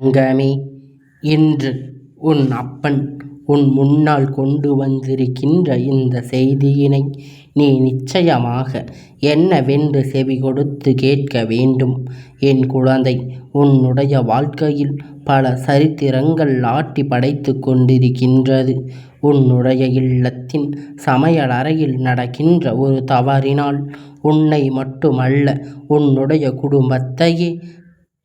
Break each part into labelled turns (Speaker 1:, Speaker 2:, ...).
Speaker 1: தங்கமே, இன்று உன் அப்பன் உன் முன்னால் கொண்டு வந்திருக்கின்ற இந்த செய்தியினை நீ நிச்சயமாக என்னவென்று செவி கொடுத்து கேட்க வேண்டும். என் குழந்தை, உன்னுடைய வாழ்க்கையில் பல சரித்திரங்கள் ஆட்டி படைத்து கொண்டிருக்கின்றது. உன்னுடைய இல்லத்தின் சமையலறையில் நடக்கின்ற ஒரு தவறினால் உன்னை மட்டுமல்ல, உன்னுடைய குடும்பத்தையே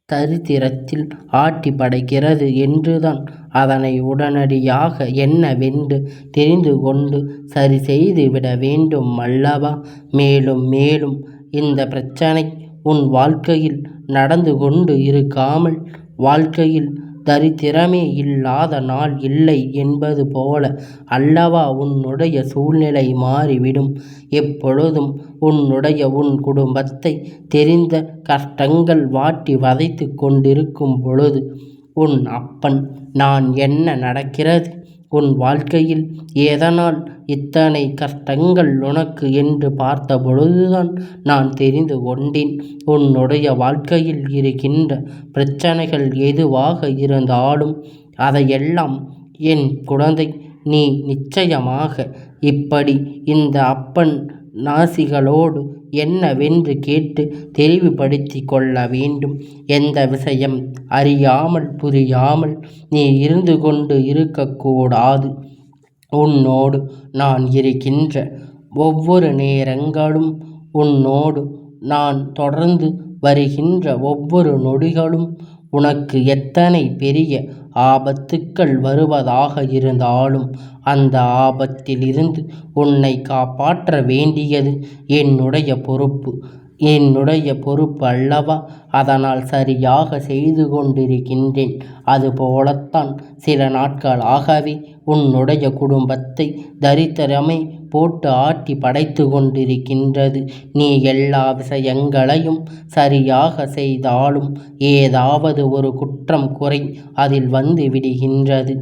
Speaker 1: சரித்திரத்தில் ஆட்டி படைக்கிறது என்றுதான். அதனை உடனடியாக என்னவென்று தெரிந்து கொண்டு சரி செய்து விட வேண்டும் அல்லவா? மேலும் மேலும் இந்த பிரச்சனை உன் வாழ்க்கையில் நடந்து கொண்டு இருக்காமல், வாழ்க்கையில் தரித்திரமே இல்லாத நாள் இல்லை என்பது போல அல்லவா உன்னுடைய சூழ்நிலை மாறிவிடும். எப்பொழுதும் உன் குடும்பத்தை தெரிந்த கஷ்டங்கள் வாட்டி வதைத்து கொண்டிருக்கும் பொழுது உன் அப்பன் நான் என்ன நடக்கிறது உன் வாழ்க்கையில், எதனால் இத்தனை கஷ்டங்கள் உனக்கு என்று பார்த்த பொழுதுதான் நான் தெரிந்து கொண்டேன். உன்னுடைய வாழ்க்கையில் இருக்கின்ற பிரச்சனைகள் எதுவாக இருந்தாலும் அதையெல்லாம் என் குழந்தை நீ நிச்சயமாக இப்படி இந்த அப்பன் நாசிகளோடு என்னவென்று கேட்டு தெளிவுபடுத்தி கொள்ள வேண்டும். எந்த விஷயம் அறியாமல் புரியாமல் நீ இருந்து கொண்டு இருக்கக்கூடாது. உன்னோடு நான் இருக்கின்ற ஒவ்வொரு நேரங்களும், உன்னோடு நான் தொடர்ந்து வருகின்ற ஒவ்வொரு நொடிகளும் உனக்கு எத்தனை பெரிய ஆபத்துக்கள் வருவதாக இருந்தாலும் அந்த ஆபத்திலிருந்து உன்னை காப்பாற்ற வேண்டியது என்னுடைய பொறுப்பு அல்லவா? அதனால் சரியாக செய்து கொண்டிருக்கின்றேன். அதுபோலத்தான் சில நாட்களாகவே உன்னுடைய குடும்பத்தை தரித்திரமே போட்டு ஆட்டி படைத்து கொண்டிருக்கின்றது. நீ எல்லா விஷயங்களையும் சரியாக செய்தாலும் ஏதாவது ஒரு குற்றம் குறை அதில் வந்து விடுகின்றது.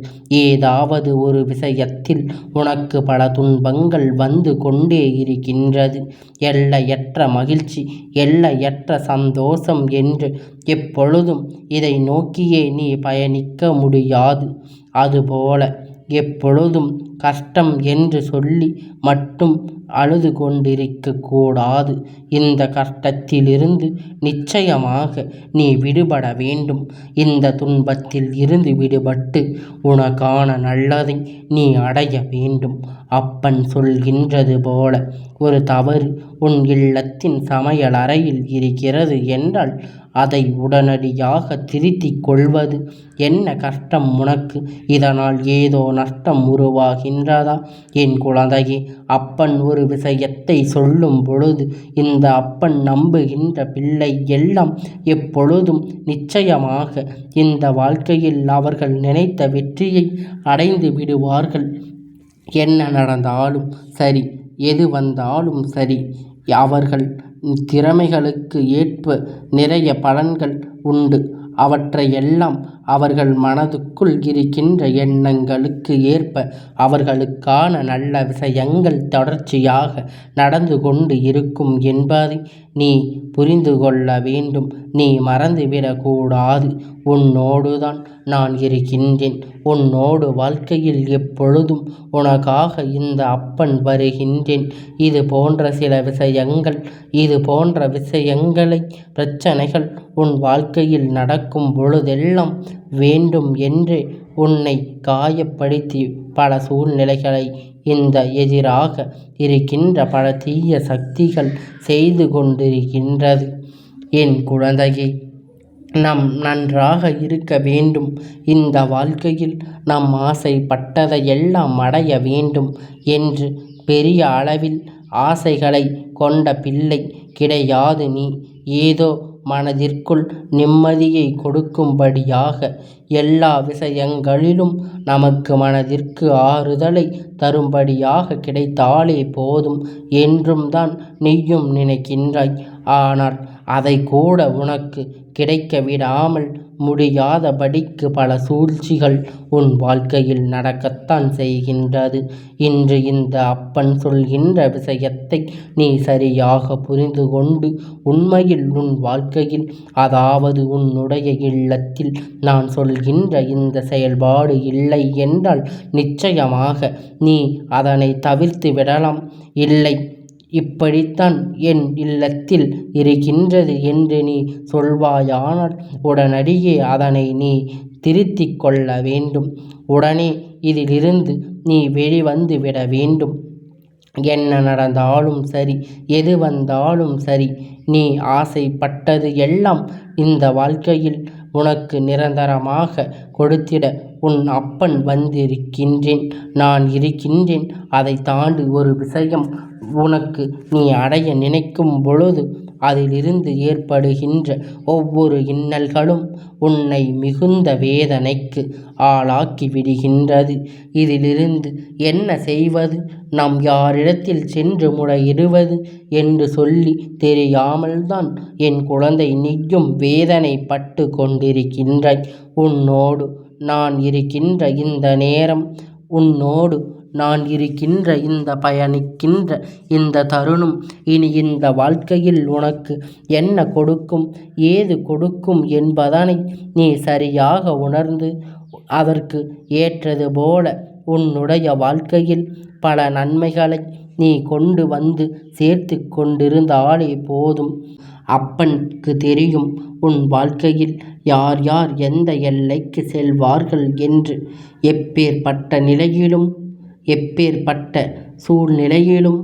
Speaker 1: ஏதாவது ஒரு விஷயத்தில் உனக்கு பல துன்பங்கள் வந்து கொண்டே இருக்கின்றது. எல்லையற்ற மகிழ்ச்சி, எல்லையற்ற சந்தோஷம் என்று எப்பொழுதும் இதை நோக்கியே நீ பயணிக்க முடியாது. அதுபோல எப்பொழுதும் கஷ்டம் என்று சொல்லி மட்டும் அழுது கொண்டிருக்க கூடாது. இந்த கஷ்டத்திலிருந்து நிச்சயமாக நீ விடுபட வேண்டும். இந்த துன்பத்தில் இருந்து விடுபட்டு உனக்கான நல்லதை நீ அடைய வேண்டும். அப்பன் சொல்கின்றது போல ஒரு தவறு உன் இல்லத்தின் சமையல் அறையில் இருக்கிறது என்றால் அதை உடனடியாக திருத்திக் கொள்வது. என்ன கஷ்டம் உனக்கு? இதனால் ஏதோ நஷ்டம் உருவாகின்றதா? என் குழந்தையே, அப்பன் ஒரு விஷயத்தை சொல்லும் பொழுது இந்த அப்பன் நம்புகின்ற பிள்ளை எல்லாம் எப்பொழுதும் நிச்சயமாக இந்த வாழ்க்கையில் அவர்கள் நினைத்த வெற்றியை அடைந்து விடுவார்கள். என்ன நடந்தாலும் சரி, எது வந்தாலும் சரி, அவர்கள் திறமைகளுக்கு ஏற்ப நிறைய பலன்கள் உண்டு. அவற்றையெல்லாம் அவர்கள் மனதுக்குள் இருக்கின்ற எண்ணங்களுக்கு ஏற்ப அவர்களுக்கான நல்ல விஷயங்கள் தொடர்ச்சியாக நடந்து கொண்டு இருக்கும் என்பதை நீ புரிந்து கொள்ள வேண்டும். நீ மறந்துவிடக்கூடாது. உன்னோடுதான் நான் இருக்கின்றேன். உன்னோடு வாழ்க்கையில் எப்பொழுதும் உனக்காக இந்த அப்பன் வருகின்றேன். இது போன்ற சில விஷயங்கள், இது போன்ற விஷயங்களை, பிரச்சனைகள் உன் வாழ்க்கையில் நடக்கும் பொழுதெல்லாம் வேண்டும் என்று உன்னை காயப்படுத்தி பல சூழ்நிலைகளை இந்த எதிராக இருக்கின்ற பல தீய சக்திகள் செய்து கொண்டிருக்கின்றது. என் குழந்தையே, நாம் நன்றாக இருக்க வேண்டும். இந்த வாழ்க்கையில் நாம் ஆசைப்பட்டதையெல்லாம் அடைய வேண்டும் என்று பெரிய அளவில் ஆசைகளை கொண்ட பிள்ளை கிடையாது நீ. ஏதோ மனதிற்குள் நிம்மதியை கொடுக்கும்படியாக எல்லா விஷயங்களிலும் நமக்கு மனதிற்கு ஆறுதலை தரும்படியாக கிடைத்தாலே போதும் என்றும் தான் நீயும் நினைக்கின்றாய். ஆனால் அதை கூட உனக்கு கிடைக்க விடாமல் முடியாதபடிக்கு பல சூழ்ச்சிகள் உன் வாழ்க்கையில் நடக்கத்தான் செய்கின்றது. இன்று இந்த அப்பன் சொல்கின்ற விஷயத்தை நீ சரியாக புரிந்து கொண்டு உண்மையில் உன் வாழ்க்கையில், அதாவது உன்னுடைய இல்லத்தில் நான் சொல்கின்ற இந்த செயல்பாடு இல்லை என்றால் நிச்சயமாக நீ அதனை தவிர்த்து விடலாம். இல்லை, இப்படித்தான் என் இல்லத்தில் இருக்கின்றது என்று நீ சொல்வாயானால் உடனடியே அதனை நீ திருத்திக் கொள்ள வேண்டும். உடனே இதிலிருந்து நீ வெளிவந்து விட வேண்டும். என்ன நடந்தாலும் சரி, எது வந்தாலும் சரி, நீ ஆசைப்பட்டது எல்லாம் இந்த வாழ்க்கையில் உனக்கு நிரந்தரமாக கொடுத்திட உன் அப்பன் வந்திருக்கின்றேன். நான் இருக்கின்றேன். அதை தாண்டி ஒரு விஷயம் உனக்கு நீ அடைய நினைக்கும் பொழுது அதிலிருந்து ஏற்படுகின்ற ஒவ்வொரு இன்னல்களும் உன்னை மிகுந்த வேதனைக்கு ஆளாக்கி விடுகின்றது. இதிலிருந்து என்ன செய்வது, நாம் யாரிடத்தில் சென்று முறையிடுவது என்று சொல்லி தெரியாமல்தான் என் குழந்தை நீயும் வேதனைப்பட்டு கொண்டிருக்கின்றாய். உன்னோடு நான் இருக்கின்ற இந்த நேரம், உன்னோடு நான் இருக்கின்ற இந்த பயணிக்கின்ற இந்த தருணம் இனி இந்த வாழ்க்கையில் உனக்கு என்ன கொடுக்கும், ஏது கொடுக்கும் என்பதனை நீ சரியாக உணர்ந்து அதற்கு ஏற்றது போல உன்னுடைய வாழ்க்கையில் பல நன்மைகளை நீ கொண்டு வந்து சேர்த்து கொண்டிருந்தாலே போதும். அப்பனுக்கு தெரியும் உன் வாழ்க்கையில் யார் யார் எந்த எல்லைக்கு செல்வார்கள் என்று. எப்பேற்பட்ட நிலையிலும் எப்பேற்பட்ட சூழ்நிலையிலும்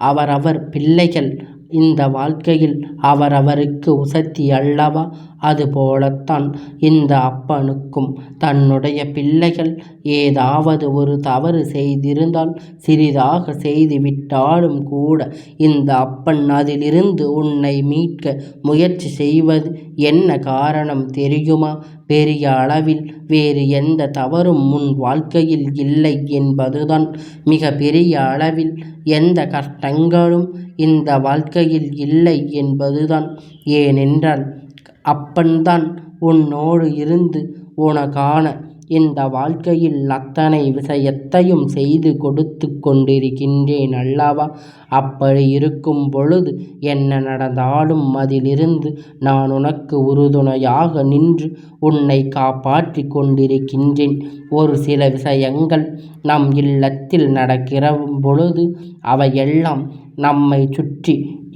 Speaker 1: அவரவர் பிள்ளைகள் இந்த வாழ்க்கையில் அவரவருக்கு உசத்தி அல்லவா? அதுபோலத்தான் இந்த அப்பனுக்கும் தன்னுடைய பிள்ளைகள் ஏதாவது ஒரு தவறு செய்திருந்தால், சிறிதாக செய்துவிட்டாலும் கூட இந்த அப்பன் அதிலிருந்து உன்னை மீட்க முயற்சி செய்வது என்ன காரணம் தெரியுமா? பெரிய அளவில் வேறு எந்த தவறும் உன் வாழ்க்கையில் இல்லை என்பதுதான். மிக பெரிய அளவில் எந்த கஷ்டங்களும் இந்த வாழ்க்கையில் இல்லை என்பதுதான். ஏனென்றால் அப்பன்தான் உன்னோடு இருந்து உனக்கான இந்த வாழ்க்கையில் அத்தனை விஷயத்தையும் செய்து கொடுத்து கொண்டிருக்கின்றேன் அல்லவா? அப்படி இருக்கும் பொழுது என்ன நடந்தாலும் அதிலிருந்து நான் உனக்கு உறுதுணையாக நின்று உன்னை காப்பாற்றி கொண்டிருக்கின்றேன். ஒரு சில விஷயங்கள் நம் இல்லத்தில் நடக்கிற பொழுது அவையெல்லாம் நம்மை சுற்றி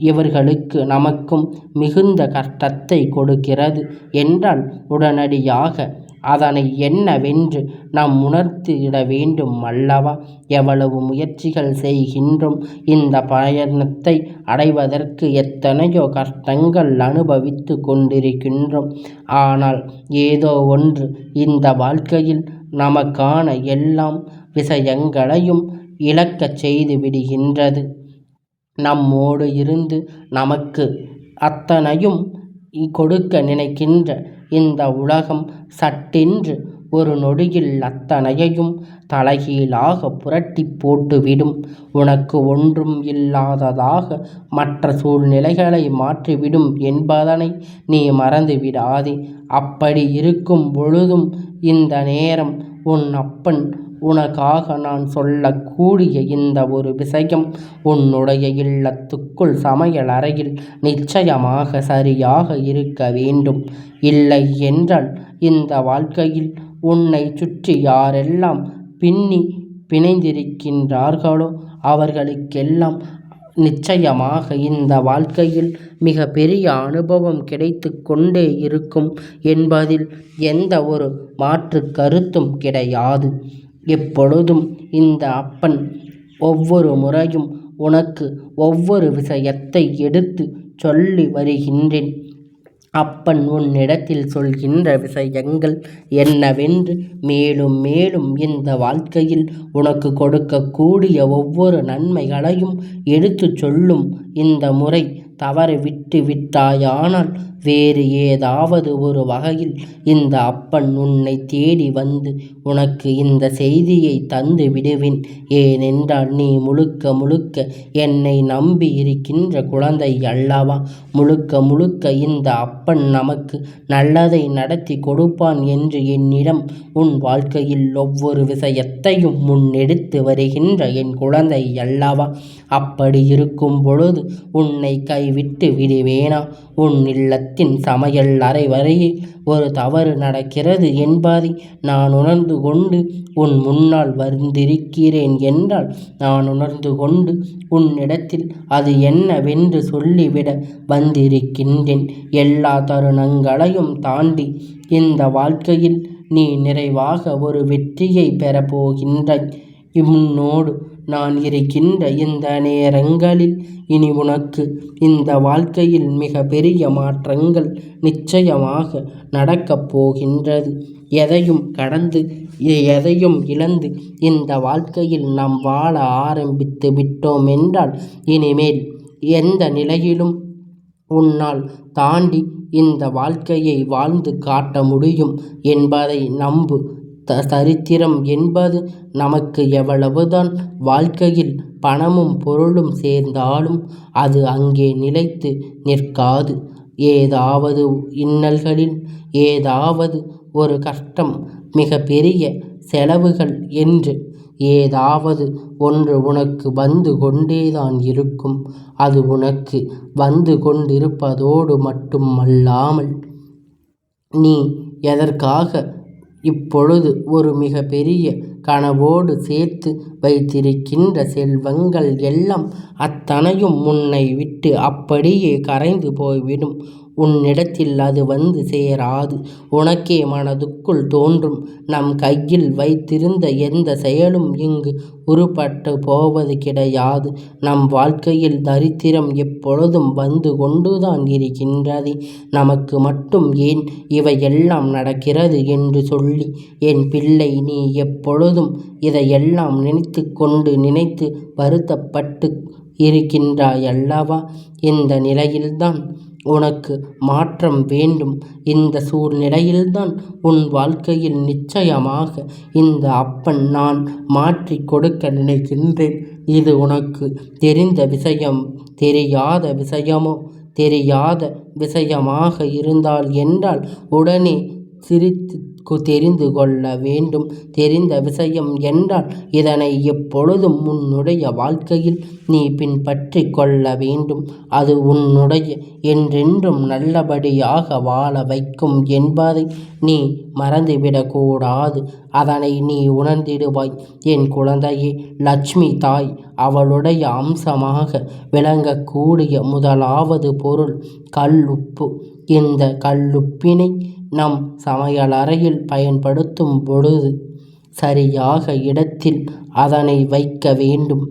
Speaker 1: இவர்களுக்கு நமக்கும் மிகுந்த கஷ்டத்தை கொடுக்கிறது என்றால் உடனடியாக அதனை என்னவென்று நாம் உணர்த்திட வேண்டும் அல்லவா? எவ்வளவு முயற்சிகள் செய்கின்றோம், இந்த பயணத்தை அடைவதற்கு எத்தனையோ கஷ்டங்கள் அனுபவித்து கொண்டிருக்கின்றோம். ஆனால் ஏதோ ஒன்று இந்த வாழ்க்கையில் நமக்கான எல்லாம் விஷயங்களையும் இழக்கச் செய்து விடுகின்றது. நம்மோடு இருந்து நமக்கு அத்தனையும் கொடுக்க நினைக்கின்ற இந்த உலகம் சட்டென்று ஒரு நொடியில் அத்தனையையும் தலைகீழாக புரட்டி போட்டுவிடும். உனக்கு ஒன்றும் இல்லாததாக மற்ற சூழ்நிலைகளை மாற்றிவிடும் என்பதனை நீ மறந்து விடாதே. அப்படி இருக்கும் பொழுதும் இந்த நேரம் உன் அப்பன் உனக்காக நான் சொல்லக்கூடிய இந்த ஒரு விஷயம் உன்னுடைய இல்லத்துக்குள் சமையல் அறையில் நிச்சயமாக சரியாக இருக்க வேண்டும். இல்லை என்றால் இந்த வாழ்க்கையில் உன்னை சுற்றி யாரெல்லாம் பிணைந்திருக்கின்றார்களோ அவர்களுக்கெல்லாம் நிச்சயமாக இந்த வாழ்க்கையில் மிக பெரிய அனுபவம் கிடைத்து கொண்டே இருக்கும் என்பதில் எந்த ஒரு மாற்று கருத்தும் கிடையாது. எப்பொழுதும் இந்த அப்பன் ஒவ்வொரு முறையும் உனக்கு ஒவ்வொரு விஷயத்தை எடுத்து சொல்லி வருகின்றேன். அப்பன் உன்னிடத்தில் சொல்கின்ற விஷயங்கள் என்னவென்று, மேலும் மேலும் இந்த வாழ்க்கையில் உனக்கு கொடுக்கக்கூடிய ஒவ்வொரு நன்மைகளையும் எடுத்து சொல்லும் இந்த முறை தவறு விட்டு விட்டாயானால் வேறு ஏதாவது ஒரு வகையில் இந்த அப்பன் உன்னை தேடி வந்து உனக்கு இந்த செய்தியை தந்து விடுவேன். ஏனென்றால் நீ முழுக்க முழுக்க என்னை நம்பி இருக்கின்ற குழந்தை அல்லவா. முழுக்க முழுக்க இந்த அப்பன் நமக்கு நல்லதை நடத்தி கொடுப்பான் என்று என்னிடம் உன் வாழ்க்கையில் ஒவ்வொரு விஷயத்தையும் முன்னெடுத்து வருகின்ற என் குழந்தை அல்லவா. அப்படி இருக்கும் பொழுது உன்னை கைவிட்டு விடுவேனா? உன் இல்லத்தின் சமையல் அறை வரையில் ஒரு தவறு நடக்கிறது என்பதை நான் உணர்ந்து கொண்டு உன் முன்னால் வந்திருக்கிறேன் என்றால் நான் உணர்ந்து கொண்டு உன்னிடத்தில் அது என்னவென்று சொல்லிவிட வந்திருக்கின்றேன். எல்லா தருணங்களையும் தாண்டி இந்த வாழ்க்கையில் நீ நிறைவாக ஒரு வெற்றியை பெறப்போகின்றாய். உன்னோடு நான் இருக்கின்ற இந்த நேரங்களில் இனி உனக்கு இந்த வாழ்க்கையில் மிக பெரிய மாற்றங்கள் நிச்சயமாக நடக்கப் போகின்றது. எதையும் கடந்து எதையும் இழந்து இந்த வாழ்க்கையில் நாம் வாழ ஆரம்பித்து விட்டோம் என்றால் இனிமேல் எந்த நிலையிலும் உன்னால் தாண்டி இந்த வாழ்க்கையை வாழ்ந்து காட்ட முடியும் என்பதை நம்பு. சரித்திரம் என்பது நமக்கு எவ்வளவுதான் வாழ்க்கையில் பணமும் பொருளும் சேர்ந்தாலும் அது அங்கே நிலைத்து நிற்காது. ஏதாவது இன்னல்களில் ஏதாவது ஒரு கஷ்டம், மிக பெரிய செலவுகள் என்று ஏதாவது ஒன்று உனக்கு வந்து கொண்டேதான் இருக்கும். அது உனக்கு வந்து கொண்டிருப்பதோடு மட்டுமல்லாமல் நீ எதற்காக இப்பொழுது ஒரு மிக பெரிய கனவோடு சேர்த்து வைத்திருக்கின்ற செல்வங்கள் எல்லாம் அத்தனையும் உன்னை விட்டு அப்படியே கரைந்து போய்விடும். உன்னிடத்தில் அது வந்து சேராது. உனக்கே மனதுக்குள் தோன்றும், நம் கையில் வைத்திருந்த எந்த செயலும் இங்கு உருப்பட்டு போவது கிடையாது. நம் வாழ்க்கையில் தரித்திரம் எப்பொழுதும் வந்து கொண்டுதான் இருக்கின்றது. நமக்கு மட்டும் ஏன் இவையெல்லாம் நடக்கிறது என்று சொல்லி என் பிள்ளை நீ எப்பொழுதும் இதையெல்லாம் நினைத்து கொண்டு நினைத்து வருத்தப்பட்டு இருக்கின்றாய் அல்லவா. இந்த நிலையில்தான் உனக்கு மாற்றம் வேண்டும். இந்த சூழ்நிலையில்தான் உன் வாழ்க்கையில் நிச்சயமாக இந்த அப்பன் நான் மாற்றி கொடுக்க நினைக்கின்றேன். இது உனக்கு தெரிந்த விஷயம், தெரியாத விஷயமோ தெரியாத விஷயமாக இருந்தால் என்றால் உடனே சிரித்து தெரிந்து கொள்ள வேண்டும். தெரிந்த விஷயம் என்றால் இதனை எப்பொழுதும் உன்னுடைய வாழ்க்கையில் நீ பின்பற்றி கொள்ள வேண்டும். அது உன்னுடைய என்றென்றும் நல்லபடியாக வாழ வைக்கும் என்பதை நீ மறந்துவிடக்கூடாது. அதனை நீ உணர்ந்திடுவாய். என் குழந்தையே, லட்சுமி தாய் அவளுடைய அம்சமாக விளங்கக்கூடிய முதலாவது பொருள் கல்லுப்பு. இந்த கல்லுப்பினை நம் சமையலறையில் பயன்படுத்தும் பொழுது சரியாக இடத்தில் அதனை வைக்க வேண்டும்.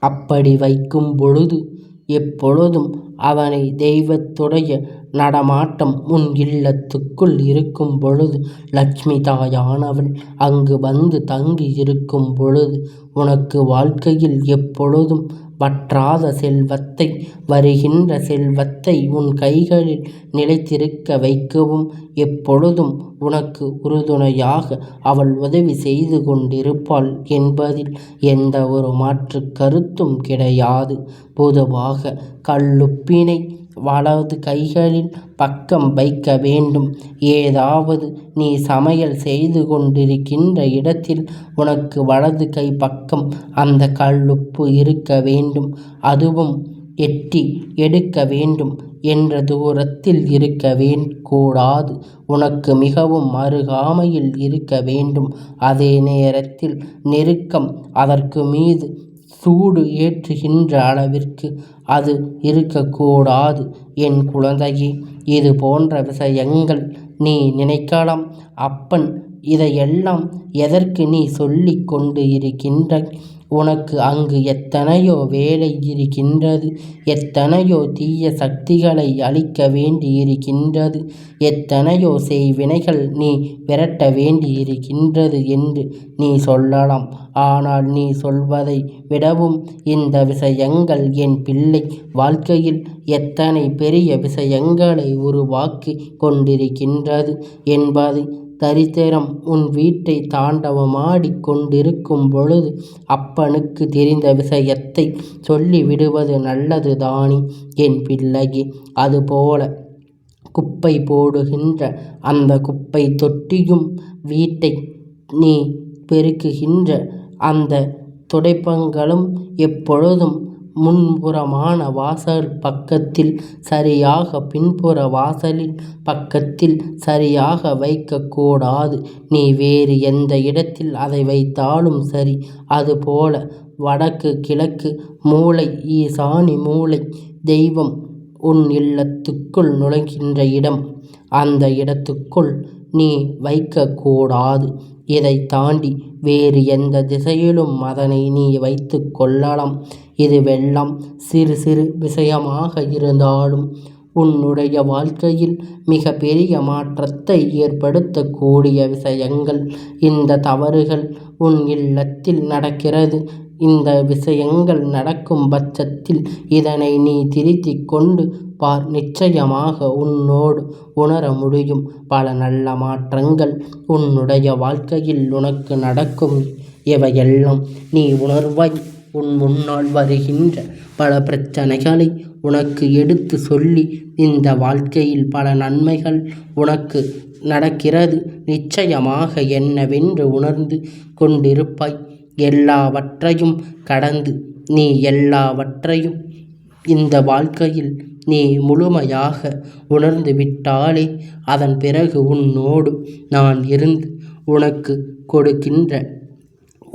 Speaker 1: அப்படி வைக்கும் பொழுது எப்பொழுதும் அதனை தெய்வத்துடைய நடமாட்டம் உன் இல்லத்துக்குள் இருக்கும் பொழுது, லட்சுமி தாயானவள் அங்கு வந்து தங்கி இருக்கும் பொழுது உனக்கு வாழ்க்கையில் எப்பொழுதும் வற்றாத செல்வத்தை, வருகின்ற செல்வத்தை உன் கைகளில் நிலைத்திருக்க வைக்கவும் எப்பொழுதும் உனக்கு உறுதுணையாக அவள் உதவி செய்து கொண்டிருப்பாள் என்பதில் எந்த ஒரு மாற்று கருத்தும் கிடையாது. பொதுவாக கல்லுப்பினை வலது கைகளின் பக்கம் வைக்க வேண்டும். ஏதாவது நீ சமையல் செய்து கொண்டிருக்கின்ற இடத்தில் உனக்கு வலது கை பக்கம் அந்த கல்லுப்பு இருக்க வேண்டும். அதுவும் எட்டி எடுக்க வேண்டும் என்ற தூரத்தில் இருக்க கூடாது. உனக்கு மிகவும் அருகாமையில் இருக்க வேண்டும். அதே நேரத்தில் நெருக்கம், அதற்கு மீது சூடு ஏற்றுகின்ற அளவிற்கு அது இருக்கக்கூடாது. என் குழந்தையே, இது போன்ற விஷயங்கள் நீ நினைக்கலாம், அப்பன் இதையெல்லாம் எதற்கு நீ சொல்லிக் கொண்டு இருக்கின்றாய்? உனக்கு அங்கு எத்தனையோ வேலை இருக்கின்றது, எத்தனையோ தீய சக்திகளை அழிக்க வேண்டியிருக்கின்றது, எத்தனையோ செய்வினைகள் நீ விரட்ட வேண்டியிருக்கின்றது என்று நீ சொல்லலாம். ஆனால் நீ சொல்வதை விடவும் இந்த விஷயங்கள் என் பிள்ளை வாழ்க்கையில் எத்தனை பெரிய விஷயங்களை உருவாக்கி கொண்டிருக்கின்றது என்பது தரித்திரம் உன் வீட்டை தாண்டவமாடிக் கொண்டிருக்கும் பொழுது அப்பனுக்கு தெரிந்த விஷயத்தை சொல்லிவிடுவது நல்லது தானே என் பிள்ளையே. அதுபோல குப்பை போடுகின்ற அந்த குப்பை தொட்டியும், வீட்டை நீ பெருக்குகின்ற அந்த துடைப்பங்களும் எப்பொழுதும் முன்புறமான வாசல் பக்கத்தில் சரியாக, பின்புற வாசலில் பக்கத்தில் சரியாக வைக்கக்கூடாது. நீ வேறு எந்த இடத்தில் அதை வைத்தாலும் சரி. அதுபோல வடக்கு, கிழக்கு மூலை, ஈசானி மூலை, தெய்வம் உன் இல்லத்துக்குள் நுழைகின்ற இடம், அந்த இடத்துக்குள் நீ வைக்கக்கூடாது. இதை தாண்டி வேறு எந்த திசையிலும் அதனை நீ வைத்து கொள்ளலாம். இதுவெல்லாம் சிறு சிறு விஷயமாக இருந்தாலும் உன்னுடைய வாழ்க்கையில் மிக பெரிய மாற்றத்தை ஏற்படுத்தக்கூடிய விஷயங்கள். இந்த தவறுகள் உன் இல்லத்தில் நடக்கிறது. இந்த விஷயங்கள் நடக்கும் பட்சத்தில் இதனை நீ திருத்திக் கொண்டு பார். நிச்சயமாக உன்னோடு உணர முடியும். பல நல்ல மாற்றங்கள் உன்னுடைய வாழ்க்கையில் உனக்கு நடக்கும். இவையெல்லாம் நீ உணர்வாய். உன் முன்னால் வருகின்ற பல பிரச்சனைகளை உனக்கு எடுத்து சொல்லி இந்த வாழ்க்கையில் பல நன்மைகள் உனக்கு நடக்கிறது. நிச்சயமாக என்னவென்று உணர்ந்து கொண்டிருப்பாய். எல்லாவற்றையும் கடந்து நீ எல்லாவற்றையும் இந்த வாழ்க்கையில் நீ முழுமையாக உணர்ந்து விட்டாலே அதன் பிறகு உன்னோடு நான் இருந்து உனக்கு கொடுக்கின்ற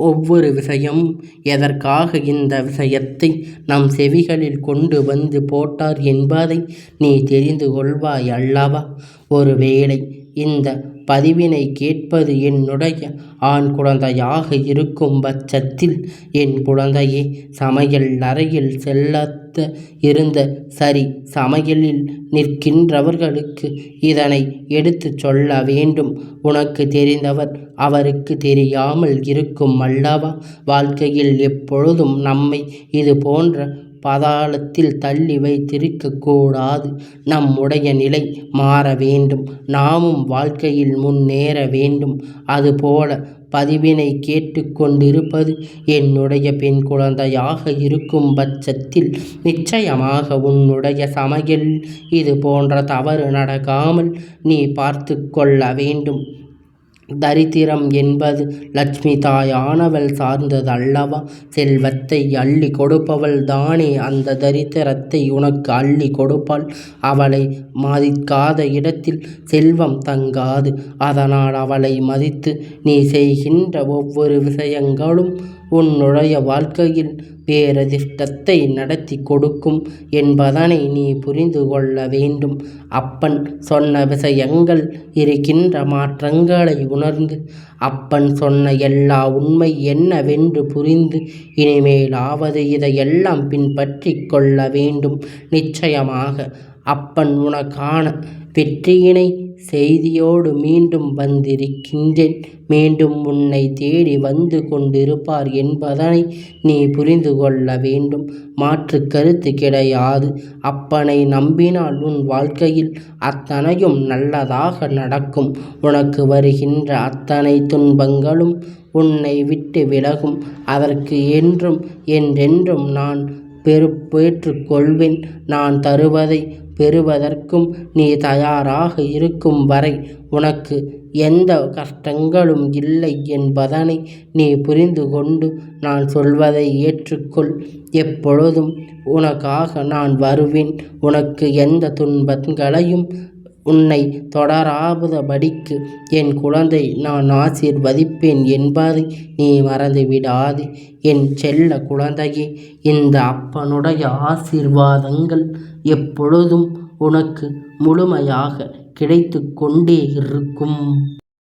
Speaker 1: ஒவ்வொரு விஷயமும் எதற்காக இந்த விஷயத்தை நம் செவிகளில் கொண்டு வந்து போட்டார் என்பதை நீ தெரிந்து கொள்வாய் அல்லவா? ஒருவேளை இந்த பதிவினை கேட்பது என்னுடைய ஆண் குழந்தையாக இருக்கும் பட்சத்தில், என் குழந்தையே, சமையல் அறையில் செல்லாத இருந்த சரி, சமையலில் நிற்கின்றவர்களுக்கு இதனை எடுத்து சொல்ல வேண்டும். உனக்கு தெரிந்தவர் அவருக்கு தெரியாமல் இருக்கும் அல்லவா? வாழ்க்கையில் எப்பொழுதும் நம்மை இது போன்ற பாதாளத்தில் தள்ளி வைத்திருக்க கூடாது. நம்முடைய நிலை மாற வேண்டும். நாமும் வாழ்க்கையில் முன்னேற வேண்டும். அதுபோல பதிவினை கேட்டுக்கொண்டிருப்பது என்னுடைய பெண் குழந்தையாக இருக்கும் பட்சத்தில் நிச்சயமாக உன்னுடைய சமையலில் இது போன்ற தவறு நடக்காமல் நீ பார்த்து கொள்ள வேண்டும். தரித்திரம் என்பது லட்சுமி தாயானவள் சார்ந்தது அல்லவா? செல்வத்தை அள்ளி கொடுப்பவள் தானே அந்த தரித்திரத்தை உனக்கு அள்ளி கொடுப்பாள். அவளை மதிக்காத இடத்தில் செல்வம் தங்காது. அதனால் அவளை மதித்து நீ செய்கின்ற ஒவ்வொரு விஷயங்களும் உன்னுடைய வாழ்க்கையில் பேரதிர்ஷ்டத்தை நடத்தி கொடுக்கும் என்பதனை நீ புரிந்து கொள்ள வேண்டும். அப்பன் சொன்ன விஷயங்கள் இருக்கின்ற மாற்றங்களை உணர்ந்து, அப்பன் சொன்ன எல்லா உண்மை என்னவென்று புரிந்து இனிமேலாவது இதையெல்லாம் பின்பற்றி கொள்ள வேண்டும். நிச்சயமாக அப்பன் உனக்கான வெற்றியினை செய்தியோடு மீண்டும் வந்திருக்கின்றேன். மீண்டும் உன்னை தேடி வந்து கொண்டிருப்பார் என்பதனை நீ புரிந்து கொள்ள வேண்டும். மாற்று கருத்து கிடையாது. அப்பனை நம்பினால் உன் வாழ்க்கையில் அத்தனையும் நல்லதாக நடக்கும். உனக்கு வருகின்ற அத்தனை துன்பங்களும் உன்னை விட்டு விலகும். அதற்கு என்றென்றும் நான் பொறுப்பேற்றுக் கொள்வேன். நான் தருவதை பெறுவதற்கும் நீ தயாராக இருக்கும் வரை உனக்கு எந்த கஷ்டங்களும் இல்லை என்பதனை நீ புரிந்து கொண்டு நான் சொல்வதை ஏற்றுக்கொள். எப்பொழுதும் உனக்காக நான் வருவேன். உனக்கு எந்த துன்பங்களையும் உன்னை தொடராதபடிக்கு என் குழந்தை நான் ஆசீர்வதிப்பேன் என்பதை நீ மறந்துவிடாதே. என் செல்ல குழந்தையே, இந்த அப்பனுடைய ஆசீர்வாதங்கள் எப்பொழுதும் உனக்கு முழுமையாக கிடைத்து கொண்டே இருக்கும்.